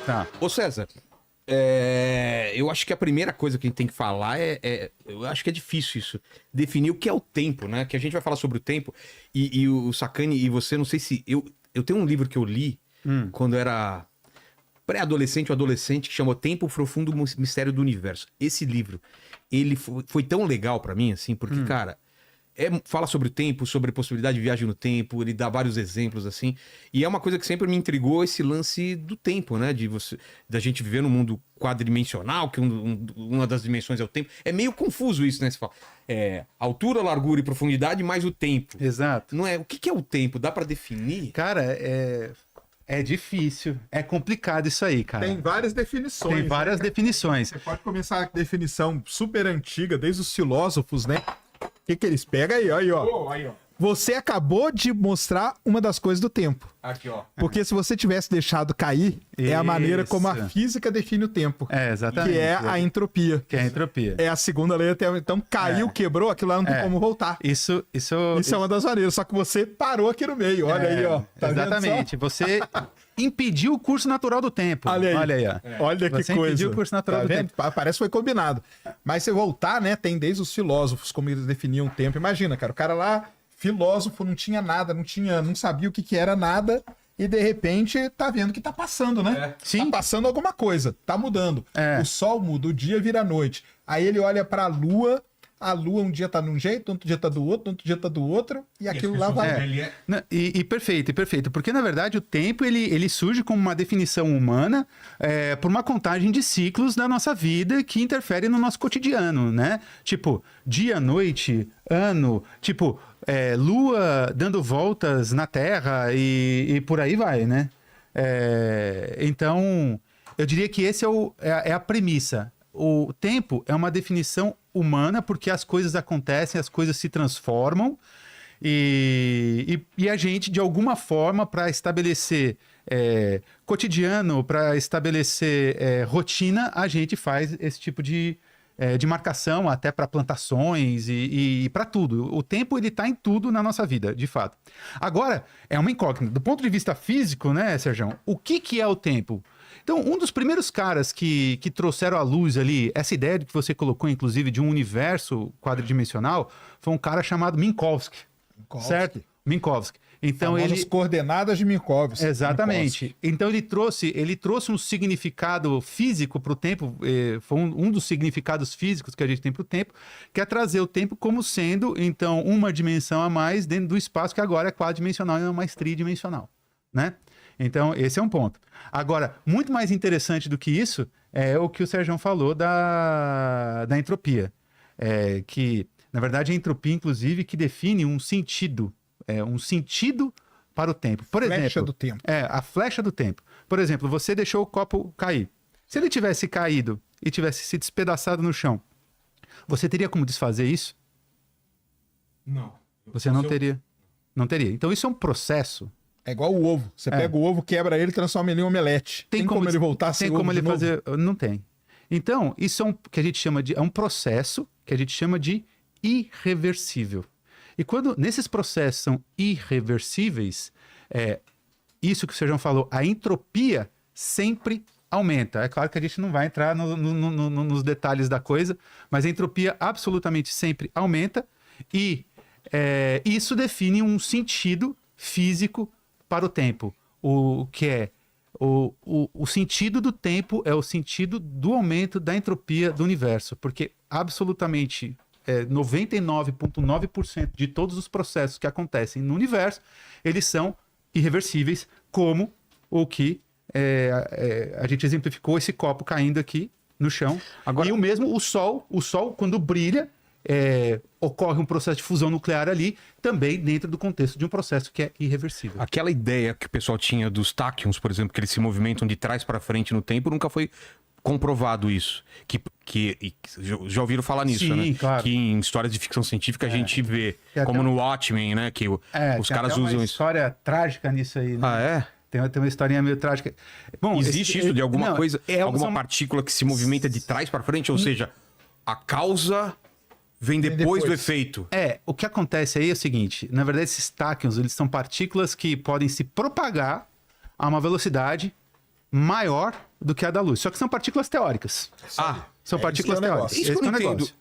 Tá. Ô César, eu acho que a primeira coisa que a gente tem que falar eu acho que é difícil isso, definir o que é o tempo, né? Que a gente vai falar sobre o tempo e o Sacani e você, não sei se... Eu tenho um livro que eu li quando eu era pré-adolescente ou adolescente que chamou Tempo, Profundo Mistério do Universo. Esse livro, ele foi tão legal pra mim, assim, porque, cara... fala sobre o tempo, sobre a possibilidade de viagem no tempo, ele dá vários exemplos, assim. E é uma coisa que sempre me intrigou, esse lance do tempo, né? Da gente viver num mundo quadridimensional, que uma das dimensões é o tempo. É meio confuso isso, né? Você fala, altura, largura e profundidade, mais o tempo. Exato. Não é? O que é o tempo? Dá pra definir? Cara, é difícil, é complicado isso aí, cara. Tem várias definições. Tem várias definições. Você pode começar a definição super antiga, desde os filósofos, né? O que eles pegam aí, ó. Aí, ó. Você acabou de mostrar uma das coisas do tempo. Aqui, ó. Porque se você tivesse deixado cair, é a maneira como a Isso. física define o tempo. Exatamente. Que é a entropia. Que é a entropia. É a segunda lei da termodinâmica. Então caiu, quebrou, aquilo lá não tem como voltar. Isso É uma das maneiras, só que você parou aqui no meio. Olha aí, ó. Tá exatamente. vendo só? Você impediu o curso natural do tempo. Olha aí. ó. Olha que Você coisa. impediu o curso natural do tempo. Parece que foi combinado. Mas se voltar, né? Tem desde os filósofos, como eles definiam o tempo. Imagina, cara, o cara lá, filósofo, não tinha nada, não sabia o que era nada. E de repente tá vendo que tá passando, né? Sim. Tá passando alguma coisa, tá mudando. O sol muda, o dia vira noite. Aí ele olha pra lua um dia tá de um jeito, outro dia tá do outro, e aquilo lá vai. Perfeito. Porque, na verdade, o tempo ele surge como uma definição humana por uma contagem de ciclos da nossa vida que interfere no nosso cotidiano, né? Tipo, dia, noite, ano, tipo, lua dando voltas na Terra e por aí vai, né? Então, eu diria que esse é a premissa. O tempo é uma definição humana porque as coisas acontecem, as coisas se transformam e a gente, de alguma forma, para estabelecer cotidiano, para estabelecer rotina, a gente faz esse tipo de marcação até para plantações e para tudo. O tempo ele está em tudo na nossa vida, de fato. Agora, é uma incógnita. Do ponto de vista físico, né, Sérgio? O que é o tempo? Então, um dos primeiros caras que trouxeram à luz ali essa ideia que você colocou, inclusive, de um universo quadridimensional, foi um cara chamado Minkowski. Certo? Minkowski. Então Famosas coordenadas de Minkowski. Exatamente. Então ele trouxe um significado físico para o tempo, foi um dos significados físicos que a gente tem para o tempo, que é trazer o tempo como sendo, então, uma dimensão a mais dentro do espaço que agora é quadridimensional e não mais tridimensional, né? Então, esse é um ponto. Agora, muito mais interessante do que isso é o que o Sérgio falou da entropia. Que, na verdade, a entropia, inclusive, que define um sentido para o tempo. Por exemplo, flecha do tempo. A flecha do tempo. Por exemplo, você deixou o copo cair. Se ele tivesse caído e tivesse se despedaçado no chão, você teria como desfazer isso? Não. Você não teria. Não teria. Então, isso é um processo. É igual o ovo. Você pega o ovo, quebra ele e transforma ele em omelete. Tem como ele voltar a ser ovo de novo? Fazer? Não tem. Então, isso é que a gente chama de... É um processo que a gente chama de irreversível. E quando nesses processos são irreversíveis, isso que o Sérgio falou, a entropia sempre aumenta. É claro que a gente não vai entrar nos detalhes da coisa, mas a entropia absolutamente sempre aumenta e isso define um sentido físico para o tempo. O que é o sentido do tempo é o sentido do aumento da entropia do universo, porque absolutamente 99,9% de todos os processos que acontecem no universo, eles são irreversíveis, como o que a gente exemplificou esse copo caindo aqui no chão. Agora, e o mesmo o Sol quando brilha, ocorre um processo de fusão nuclear ali, também dentro do contexto de um processo que é irreversível. Aquela ideia que o pessoal tinha dos táquions, por exemplo, que eles se movimentam de trás para frente no tempo, nunca foi comprovado isso. Que já ouviram falar nisso, sim, né? Claro. Que em histórias de ficção científica a gente vê, como no Watchmen, né? Que os caras usam isso. Tem uma história trágica nisso aí, né? Ah, é? Tem uma historinha meio trágica. Bom, existe isso de alguma coisa, alguma partícula que se movimenta de trás para frente? Ou seja, a causa vem depois do efeito. O que acontece aí é o seguinte, na verdade esses táquions, eles são partículas que podem se propagar a uma velocidade maior do que a da luz. Só que são partículas teóricas. São partículas teóricas. Isso que eu não entendo. negócio.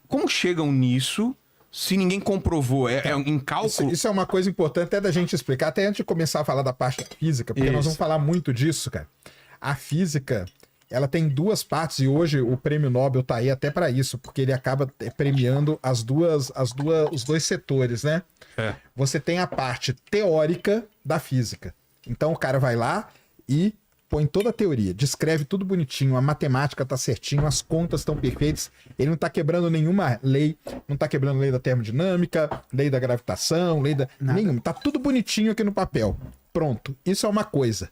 Como chegam nisso se ninguém comprovou? É em cálculo? Isso é uma coisa importante até da gente explicar, até antes de começar a falar da parte da física, porque nós vamos falar muito disso, cara. A física, ela tem duas partes e hoje o prêmio Nobel tá aí até para isso, porque ele acaba premiando os dois setores, né? Você tem a parte teórica da física. Então o cara vai lá e põe toda a teoria, descreve tudo bonitinho, a matemática tá certinho, as contas estão perfeitas, ele não tá quebrando nenhuma lei, não tá quebrando lei da termodinâmica, lei da gravitação, nenhuma, tá tudo bonitinho aqui no papel. Pronto, isso é uma coisa.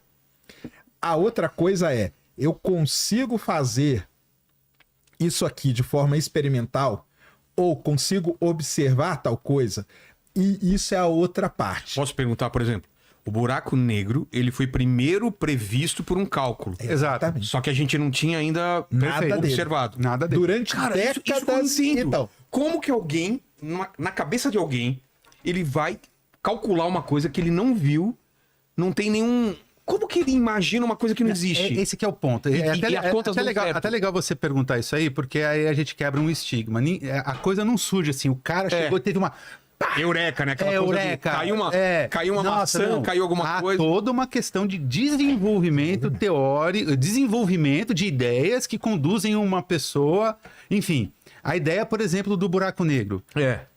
A outra coisa é, eu consigo fazer isso aqui de forma experimental ou consigo observar tal coisa, e isso é a outra parte. Posso perguntar, por exemplo, o buraco negro, ele foi primeiro previsto por um cálculo. Exatamente. Só que a gente não tinha ainda Nada observado. Nada dele. Durante Cara, isso que eu não décadas, entendo. então, Como que alguém, na cabeça de alguém, ele vai calcular uma coisa que ele não viu, não tem nenhum... Como que ele imagina uma coisa que não existe? Esse que é o ponto. E as contas dão certo. Até legal você perguntar isso aí, porque aí a gente quebra um estigma. A coisa não surge assim, o cara chegou e teve uma... Eureka, né? Aquela coisa Eureka. caiu uma Nossa, maçã, não. caiu alguma Há coisa. toda uma questão de desenvolvimento teórico, desenvolvimento de ideias que conduzem uma pessoa... Enfim, a ideia, por exemplo, do buraco negro.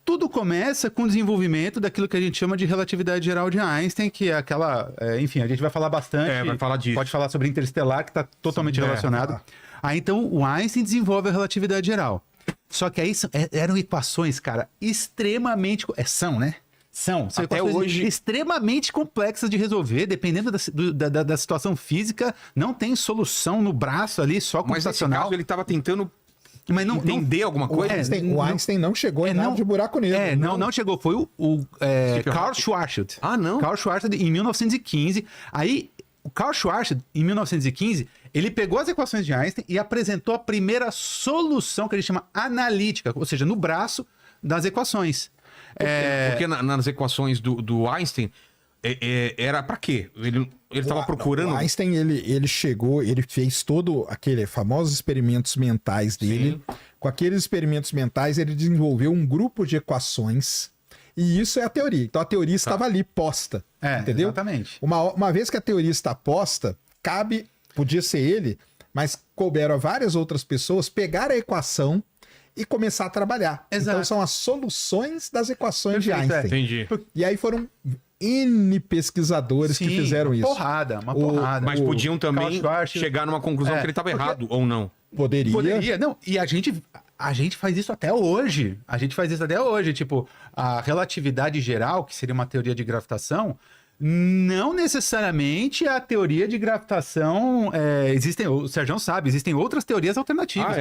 Tudo começa com o desenvolvimento daquilo que a gente chama de relatividade geral de Einstein, que é aquela... enfim, a gente vai falar bastante. Vai falar disso. Pode falar sobre Interestelar, que está totalmente relacionado. Aí, então, o Einstein desenvolve a relatividade geral. Só que aí eram equações, cara, extremamente... São, né? São Até equações hoje... extremamente complexas de resolver, dependendo da situação física. Não tem solução no braço ali, só Mas nesse computacional. caso ele estava tentando Mas não, entender alguma coisa. o Einstein não chegou em nada de buraco negro. Não chegou. Foi o Karl Schwarzschild. Ah, não? Karl Schwarzschild em 1915. Aí, o Karl Schwarzschild, em 1915, ele pegou as equações de Einstein e apresentou a primeira solução que a gente chama analítica, ou seja, no braço das equações. Porque nas equações do Einstein, era pra quê? Ele estava procurando... O Einstein, ele chegou, ele fez todo aquele famosos experimentos mentais dele. Sim. Com aqueles experimentos mentais, ele desenvolveu um grupo de equações. E isso é a teoria. Então, a teoria estava ali posta. Entendeu? Exatamente. Uma vez que a teoria está posta, podia ser ele, mas couberam a várias outras pessoas pegar a equação e começar a trabalhar. Exato. Então, são as soluções das equações de Perfeito, Einstein. Entendi. E aí foram N pesquisadores que fizeram isso. Uma porrada. Mas podiam também Karl Schwarzschild- chegar numa conclusão que ele estava errado, ou não. Poderia. Não, e a gente faz isso até hoje. Tipo, a relatividade geral, que seria uma teoria de gravitação, não necessariamente a teoria de gravitação... o Sérgio sabe, existem outras teorias alternativas.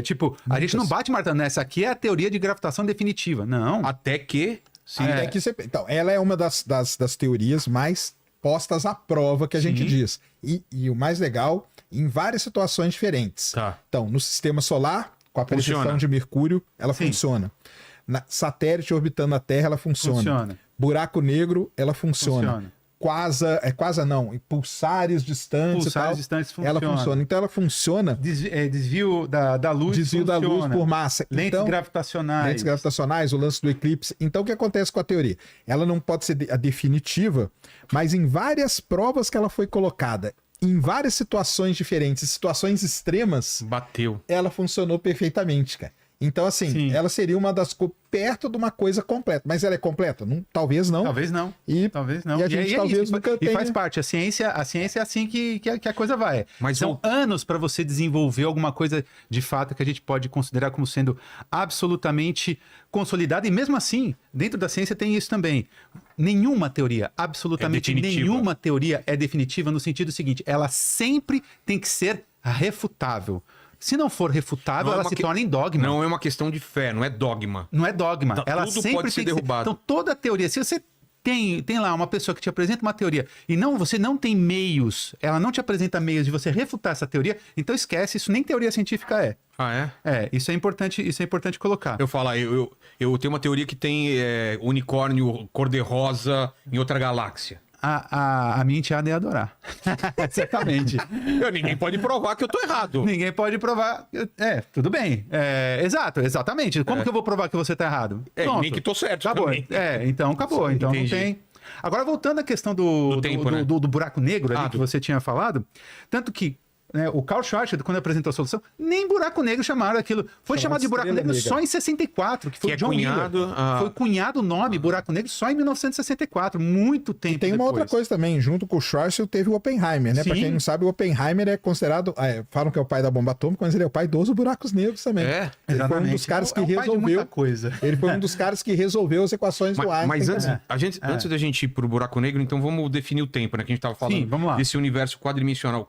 Tipo, a gente não bate martelo nessa aqui, é a teoria de gravitação definitiva. Não. Até que... Então, ela é uma das teorias mais postas à prova que a gente diz. E o mais legal, em várias situações diferentes. Tá. Então, no sistema solar, com a Funciona. precessão de Mercúrio, ela funciona. Satélite orbitando a Terra, ela funciona. Buraco negro, ela funciona. Pulsares distantes e tal. Ela funciona. Então, ela funciona. Desvio da luz. Desvio da luz por massa. Lentes gravitacionais. Lentes gravitacionais, o lance do eclipse. Então, o que acontece com a teoria? Ela não pode ser a definitiva, mas em várias provas que ela foi colocada, em várias situações diferentes, situações extremas, Bateu. ela funcionou perfeitamente, cara. Então, assim, ela seria uma das... perto de uma coisa completa. Mas ela é completa? Talvez não. Talvez não. Talvez não. E a gente talvez nunca tenha... E faz parte. A ciência é assim que a coisa vai. Mas são anos para você desenvolver alguma coisa de fato que a gente pode considerar como sendo absolutamente consolidada. E mesmo assim, dentro da ciência tem isso também. Nenhuma teoria, absolutamente nenhuma teoria é definitiva no sentido seguinte. Ela sempre tem que ser refutável. Se não for refutável, ela se torna em dogma. Não é uma questão de fé, não é dogma. Não é dogma. Tá, ela tudo sempre pode ser tem que derrubado. Então, toda teoria, se você tem lá uma pessoa que te apresenta uma teoria e você não tem meios, ela não te apresenta meios de você refutar essa teoria, então esquece, isso nem teoria científica é. Ah, é? Isso é importante colocar. Eu falo, eu tenho uma teoria que tem unicórnio cor-de-rosa em outra galáxia. a minha enteada ia adorar. Certamente. Ninguém pode provar que eu tô errado. Ninguém pode provar. Tudo bem. Exatamente. Como que eu vou provar que você tá errado? Nem que tô certo. Acabou. Também. Então acabou. Então Entendi. não tem. Agora, voltando à questão do tempo, né? do buraco negro ali que do- você tinha falado, tanto que né, o Karl Schwarzenegger, quando apresentou a solução, nem buraco negro chamaram aquilo. Foi chamado de buraco estrela negro negra. só em 64, que foi Que é John cunhado Wheeler. a- Foi cunhado o nome buraco negro só em 1964, muito tempo Tem uma depois. outra coisa também, junto com o Schwarzschild teve o Oppenheimer, né? Pra Sim. quem não sabe, o Oppenheimer é considerado, falam que é o pai da bomba atômica, mas ele é o pai dos buracos negros também. É, Ele foi um dos caras que É o pai de resolveu. muita coisa. Ele foi um dos caras que resolveu as equações do Einstein. Mas antes, também. antes da gente ir pro buraco negro, então vamos definir o tempo, né? Que a gente tava falando Sim, vamos lá. desse universo quadridimensional.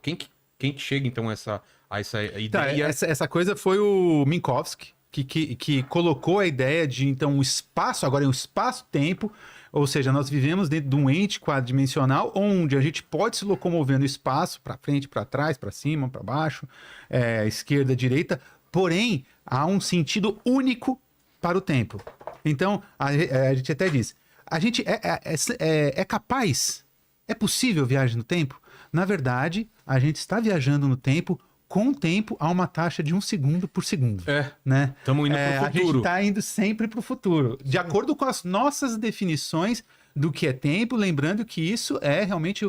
Quem que chega, então, a essa Tá, ideia? essa coisa foi o Minkowski que colocou a ideia de, então, o espaço, agora é um espaço-tempo, ou seja, nós vivemos dentro de um ente quadridimensional onde a gente pode se locomover no espaço, para frente, para trás, para cima, para baixo, esquerda, direita, porém, há um sentido único para o tempo. Então, a gente até diz, a gente é capaz, é possível viagem no tempo? Na verdade, a gente está viajando no tempo com o tempo a uma taxa de 1 segundo por segundo. Né? Tamo indo pro A gente futuro. está indo sempre para o futuro. De acordo com as nossas definições do que é tempo, lembrando que isso é realmente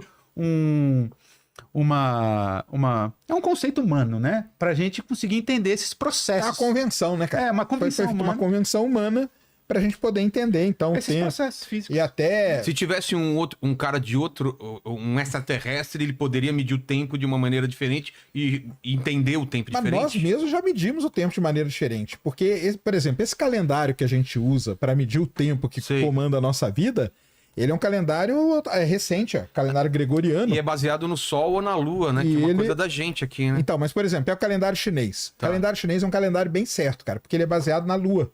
é um conceito humano, né? Para a gente conseguir entender esses É processos. uma convenção, né, cara? É, uma convenção Foi feita uma humana. convenção humana pra gente poder entender, então, o Esses tempo. processos físicos. E até... Se tivesse um cara de outro, um extraterrestre, ele poderia medir o tempo de uma maneira diferente e entender o tempo Mas diferente. nós mesmos já medimos o tempo de maneira diferente. Porque, por exemplo, esse calendário que a gente usa para medir o tempo que Sei. comanda a nossa vida, ele é um calendário recente, calendário gregoriano. E é baseado no Sol ou na Lua, né? E Que é uma ele- coisa da gente aqui, né? Então, mas, por exemplo, é o calendário chinês. Tá. O calendário chinês é um calendário bem certo, cara, porque ele é baseado na Lua.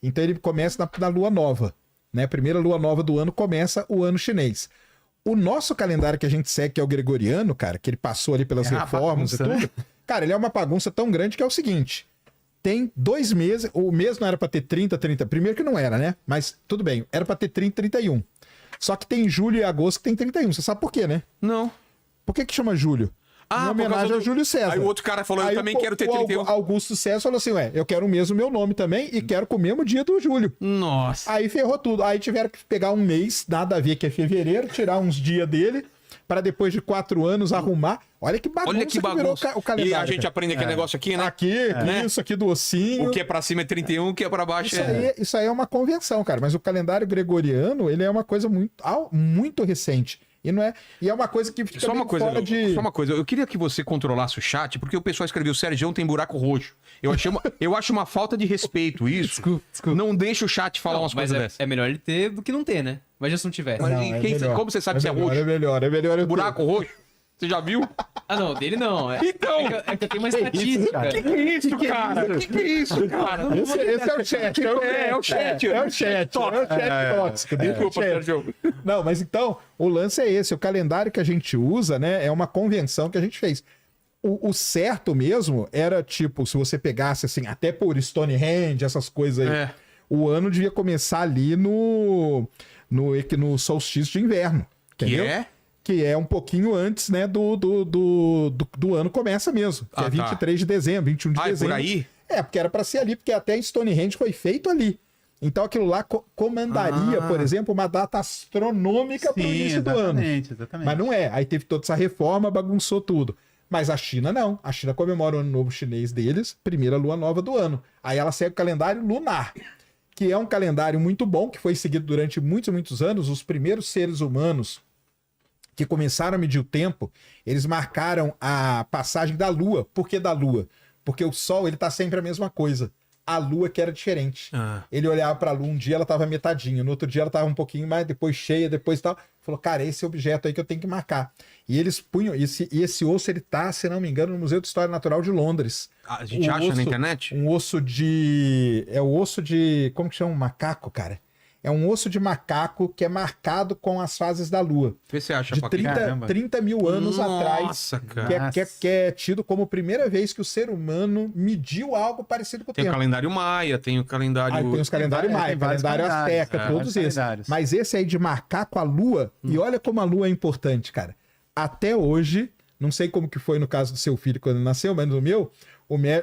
Então ele começa na Lua Nova. Né? A primeira Lua Nova do ano começa o ano chinês. O nosso calendário que a gente segue, que é o gregoriano, cara, que ele passou ali pelas É uma reformas bagunça, e tudo. Cara, ele é uma bagunça tão grande que é o seguinte: tem 2 meses, o mês não era pra ter 30, primeiro que não era, né? Mas tudo bem, era pra ter 30, 31. Só que tem julho e agosto que tem 31. Você sabe por quê, né? Não. Por que chama julho? Em por causa homenagem ao Júlio César. Aí o outro cara falou, eu Aí também quero ter 31. Augusto César falou assim, eu quero o mesmo meu nome também e quero com o mesmo dia do Júlio. Nossa. Aí ferrou tudo. Aí tiveram que pegar um mês, nada a ver, que é fevereiro, tirar uns dias dele, para depois de 4 anos arrumar. Olha que bagunça, Olha que virou bagunça. o calendário. E a gente cara. aprende aquele negócio aqui, né? Aqui, Né? isso aqui do ossinho. O que é pra cima é 31, o que é pra baixo Isso aí é uma convenção, cara. Mas o calendário gregoriano, ele é uma coisa muito recente. E não é, e é uma coisa que fica Só uma bem coisa, fora de... só uma coisa, eu queria que você controlasse o chat, porque o pessoal escreveu, Sérgio tem buraco roxo. Eu acho uma falta de respeito isso. Desculpa. Não deixa o chat falar umas Mas coisas é, dessas. é melhor ele ter do que não ter, né? Imagina se não tivesse. Mas Não, e é quem- melhor. como você sabe se é melhor, roxo? É melhor eu ter. Buraco roxo? Você já viu? Ah, não, dele não. Então. É que eu tenho uma estatística. cara? Que é isso, cara? Que é isso, cara? Esse é o chat. É o chat. É o chat. É o chat tóxico. Desculpa, É o chat. Sérgio. Não, mas então, o lance é esse. O calendário que a gente usa, né, é uma convenção que a gente fez. O certo mesmo era, tipo, se você pegasse, assim, até por Stonehenge, essas coisas aí, É. o ano devia começar ali no solstício de inverno. Que Entendeu? é? Que é um pouquinho antes, né, do ano começa mesmo. Que Ah, é 23 de dezembro, 21 de Ah, é por dezembro. aí? É, porque era pra ser ali, porque até Stonehenge foi feito ali. Então aquilo lá comandaria, por exemplo, uma data astronômica pro início do ano. Exatamente. Mas não é. Aí teve toda essa reforma, bagunçou tudo. Mas a China não. A China comemora o ano novo chinês deles, primeira lua nova do ano. Aí ela segue o calendário lunar, que é um calendário muito bom, que foi seguido durante muitos e muitos anos. Os primeiros seres humanos que começaram a medir o tempo, eles marcaram a passagem da Lua. Por que da Lua? Porque o Sol, ele tá sempre a mesma coisa. A Lua que era diferente. Ah. Ele olhava pra Lua, um dia ela tava metadinha, no outro dia ela tava um pouquinho mais, depois cheia, depois tal. Falou, cara, esse objeto aí que eu tenho que marcar. E eles punham, esse osso, ele tá, se não me engano, no Museu de História Natural de Londres. A gente Um acha na osso- internet? Um osso de... É o osso de... Como que chama? Um macaco, cara? É um osso de macaco que é marcado com as fases da lua. Vê se você acha De pra 30 mil anos atrás. Nossa, cara. Que é tido como a primeira vez que o ser humano mediu algo parecido com o Tem o tempo. calendário maia, tem o calendário... Aí tem os calendários Tem maia, vários calendário calendários, asteca, vários todos esses. calendários. Mas esse aí de macaco a lua, e olha como a lua é importante, cara. Até hoje, não sei como que foi no caso do seu filho quando ele nasceu, mas no meu,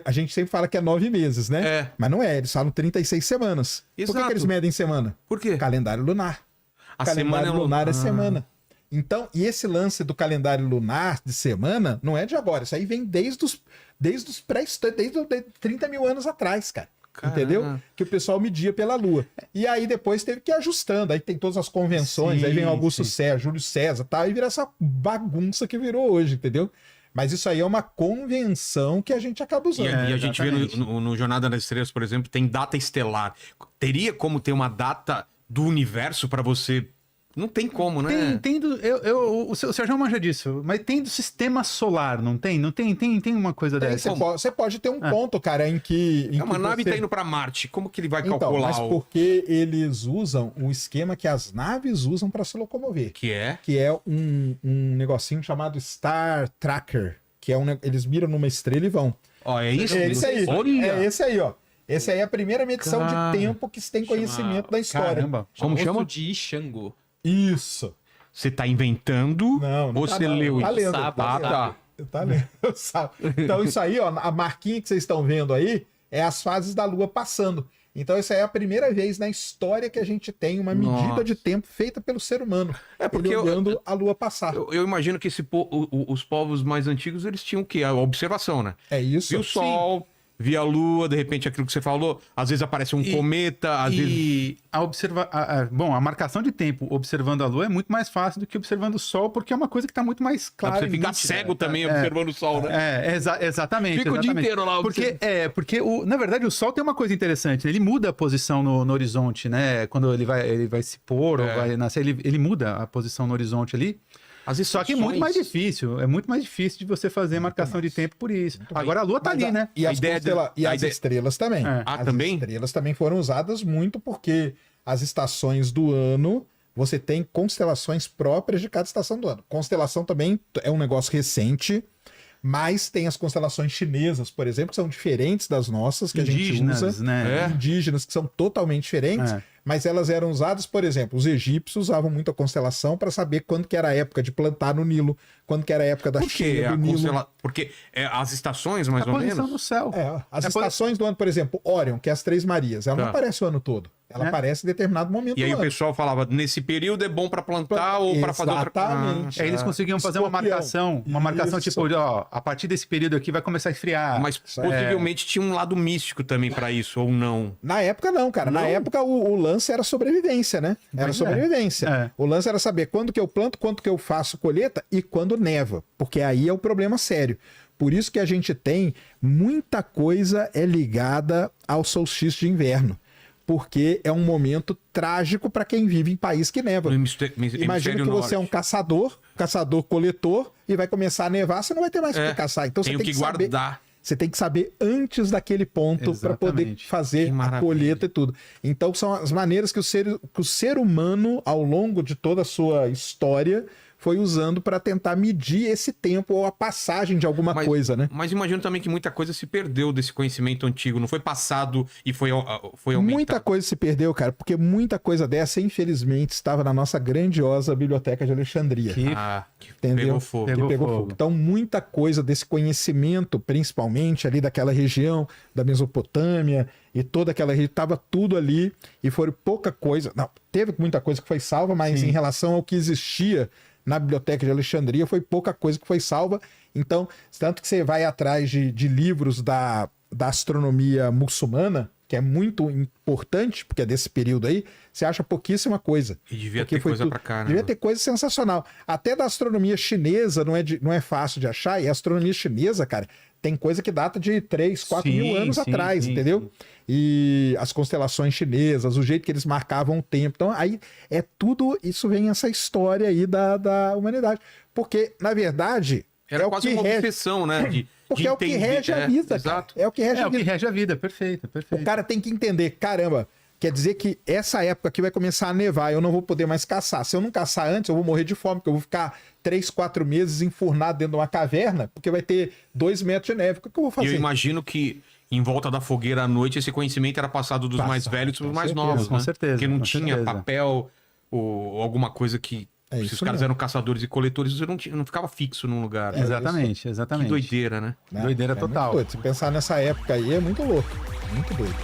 a gente sempre fala que é 9 meses, né? É. Mas não é, eles falam 36 semanas. Por que Exato. que eles medem semana? Por quê? Calendário lunar. A Calendário semana é lunar é Ah. semana. Então, e esse lance do calendário lunar de semana não é de agora. Isso aí vem desde os pré-históricos, desde os 30 mil anos atrás, cara. Caramba. Entendeu? Que o pessoal media pela lua. E aí depois teve que ir ajustando. Aí tem todas as convenções, Sim, aí vem Augusto sim. César, Júlio César, tá? Aí vira essa bagunça que virou hoje, entendeu? Mas isso aí é uma convenção que a gente acaba E, usando. a- e a gente vê exatamente. no Jornada das Estrelas, por exemplo, tem data estelar. Teria como ter uma data do universo pra você... Não tem como, né? Tem o Sérgio manja disso, mas tem do sistema solar, não tem? Não tem? Tem uma coisa dessa. Você pode ter um ponto, cara, em que. É uma nave tá indo pra Marte. Como que ele vai Então, calcular mas o porque eles usam o esquema que as naves usam para se locomover, que é? que é um negocinho chamado Star Tracker, que é eles miram numa estrela e vão. Ó, é isso? É esse aí. Olha! É esse aí, ó. Esse aí é a primeira medição Cara. de tempo que se tem conhecimento da história. Caramba. Como Osso chama? de Xangô. Isso. Você tá inventando Não, não ou tá, você não. leu Tá isso? lendo, Sabe, tá Ah, lendo. tá. Tá lendo, sabe? Então isso aí, ó, a marquinha que vocês estão vendo aí é as fases da Lua passando. Então isso aí é a primeira vez na história que a gente tem uma medida Nossa. de tempo feita pelo ser humano. É, porque ele eu- olhando a Lua passar. Eu imagino que os povos mais antigos, eles tinham o quê? A observação, né? É isso. Via o Sol, via a Lua, de repente aquilo que você falou, às vezes aparece um cometa, às vezes... E a marcação de tempo observando a Lua é muito mais fácil do que observando o Sol, porque é uma coisa que está muito mais Dá pra clara. você e ficar nítida. cego também observando o Sol, né? Exatamente. Fica o dia exatamente. inteiro lá Porque na verdade o Sol tem uma coisa interessante, né? Ele muda a posição no horizonte, né? Quando ele vai se pôr ou vai nascer, ele muda a posição no horizonte ali. As Só que é muito mais difícil, de você fazer marcação de tempo por isso. Agora a Lua tá Mas ali, né? E A as, ideia as ideia- estrelas também. É. Ah, As também? estrelas também foram usadas muito porque as estações do ano, você tem constelações próprias de cada estação do ano. Constelação também é um negócio recente, mas tem as constelações chinesas, por exemplo, que são diferentes das nossas, que a gente Indígenas, usa. né? É. Indígenas, que são totalmente diferentes. É. Mas elas eram usadas, por exemplo, os egípcios usavam muito a constelação para saber quando que era a época de plantar no Nilo, quando que era a época da Por quê? cheia do A Nilo. Porque as estações, mais A ou posição menos... do céu. É, as É, estações do ano, por exemplo, Órion, que é as Três Marias, ela não Tá. aparece o ano todo. Ela É. aparece em determinado momento E aí do o ano. pessoal falava, nesse período é bom pra plantar ou pra fazer outra coisa. Exatamente. Eles conseguiam fazer uma Escorpião. marcação Isso. tipo, ó, a partir desse período aqui vai começar a esfriar. Mas possivelmente tinha um lado místico também pra isso, ou não. Na época, não, cara. Na época, o lance era sobrevivência, né? Era Pois é. sobrevivência. É. O lance era saber quando que eu planto, quando que eu faço colheita e quando neva. Porque aí é o problema sério. Por isso que a gente tem muita coisa é ligada ao solstício de inverno. Porque é um momento trágico para quem vive em país que neva. No hemisfério Imagina que você é um norte. caçador-coletor, e vai começar a nevar, você não vai ter mais o É, que caçar. Então tenho você tem que que saber. guardar. Você tem que saber antes daquele ponto para poder Exatamente. fazer Que a maravilha. colheita e tudo. Então são as maneiras que o ser humano, ao longo de toda a sua história, foi usando para tentar medir esse tempo ou a passagem de alguma coisa, né? Mas imagino também que muita coisa se perdeu desse conhecimento antigo. Não foi passado e foi aumentado. Muita coisa se perdeu, cara, porque muita coisa dessa, infelizmente, estava na nossa grandiosa Biblioteca de Alexandria. Que Entendeu? pegou fogo. Que Pegou pegou fogo. fogo. Então, muita coisa desse conhecimento, principalmente ali daquela região da Mesopotâmia e toda aquela região, estava tudo ali e foi pouca coisa. Não, teve muita coisa que foi salva, mas em relação ao que existia na Biblioteca de Alexandria, foi pouca coisa que foi salva. Então, tanto que você vai atrás de livros da astronomia muçulmana, que é muito importante, porque é desse período aí, você acha pouquíssima coisa. E devia Porque ter foi coisa tudo- pra cá, né? Devia ter coisa sensacional. Até da astronomia chinesa não é fácil de achar. E a astronomia chinesa, cara, tem coisa que data de 3, 4 Sim, mil anos sim, atrás, sim, entendeu? sim. E as constelações chinesas, o jeito que eles marcavam o tempo. Então, aí é tudo, isso vem essa história aí da humanidade. Porque, na verdade, Era é o quase que uma rege. obsessão, né? Porque de é o que entender. rege a vida, cara. Exato. É o que rege É a o que vida. rege a vida, perfeito, O perfeito. cara tem que entender, caramba, quer dizer que essa época aqui vai começar a nevar, eu não vou poder mais caçar. Se eu não caçar antes, eu vou morrer de fome, porque eu vou ficar 3, 4 meses enfurnado dentro de uma caverna, porque vai ter 2 metros de neve. O que eu vou E fazer? eu imagino que em volta da fogueira à noite esse conhecimento era passado dos mais velhos para os mais certeza, novos, com né? certeza, Porque não com tinha certeza. papel ou alguma coisa que... É se isso os caras mesmo. eram caçadores e coletores, você não ficava fixo num lugar. né? Exatamente, Que exatamente. doideira, né? Né? Doideira É muito total. doido. Se pensar nessa época aí, é muito louco. Muito doido.